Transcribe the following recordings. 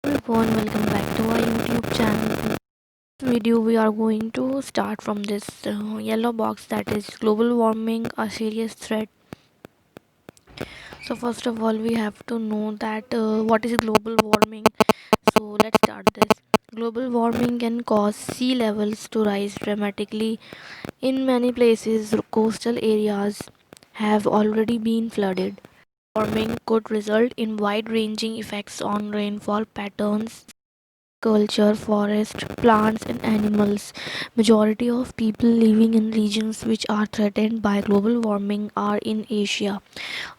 Everyone, welcome back to our YouTube channel. In this video, we are going to start from this yellow box, that is global warming, a serious threat. So first of all, we have to know that what is global warming. So let's start this. Global warming can cause sea levels to rise dramatically. In many places, coastal areas have already been flooded. Warming could result in wide-ranging effects on rainfall patterns, culture, forest, plants and animals. Majority of people living in regions which are threatened by global warming are in Asia.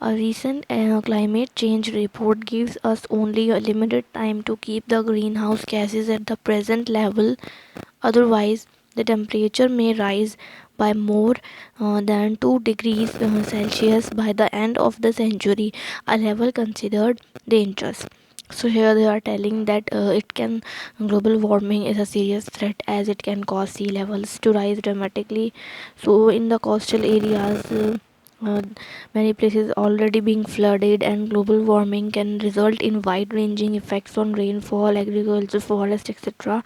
A recent climate change report gives us only a limited time to keep the greenhouse gases at the present level. Otherwise, the temperature may rise by more than 2 degrees Celsius by the end of the century, a level considered dangerous. So here they are telling that it can global warming is a serious threat as it can cause sea levels to rise dramatically. So in the coastal areas, uh, many places already being flooded, and global warming can result in wide ranging effects on rainfall, agriculture, forest, etc.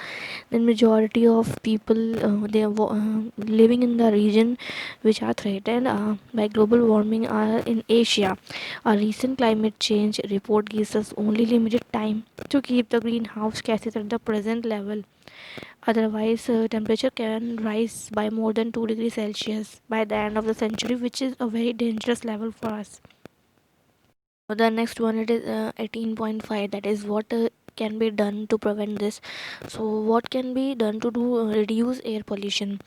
The majority of people living in the region which are threatened by global warming are in Asia. A recent climate change report gives us only limited time to keep the greenhouse gases at the present level. Otherwise, temperature can rise by more than 2 degrees Celsius by the end of the century, which is a very dangerous level for us. The next one, it is 18.5, that is what can be done to prevent this. So what can be done to do reduce air pollution?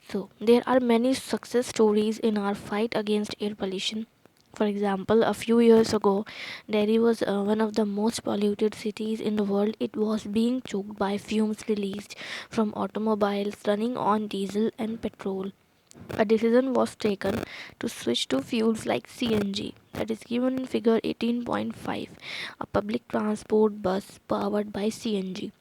So there are many success stories in our fight against air pollution. For example, a few years ago, Delhi was one of the most polluted cities in the world. It was being choked by fumes released from automobiles running on diesel and petrol. A decision was taken to switch to fuels like CNG, that is given in figure 18.5, a public transport bus powered by CNG.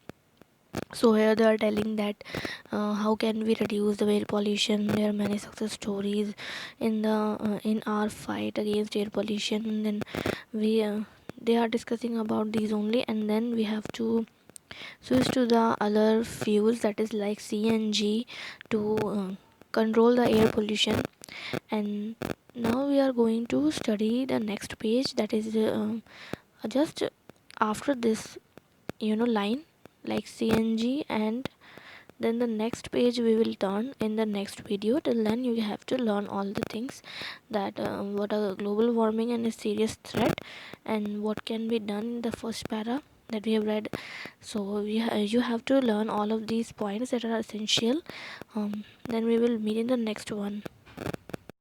So here they are telling that how can we reduce the air pollution. There are many success stories in our fight against air pollution. And then we they are discussing about these only, and then we have to switch to the other fuels, that is like CNG, to control the air pollution. And now we are going to study the next page, that is just after this line like CNG, and then the next page we will turn in the next video. Till then you have to learn all the things, that what are global warming and a serious threat, and what can be done in the first para that we have read. So you have to learn all of these points that are essential. Then we will meet in the next one.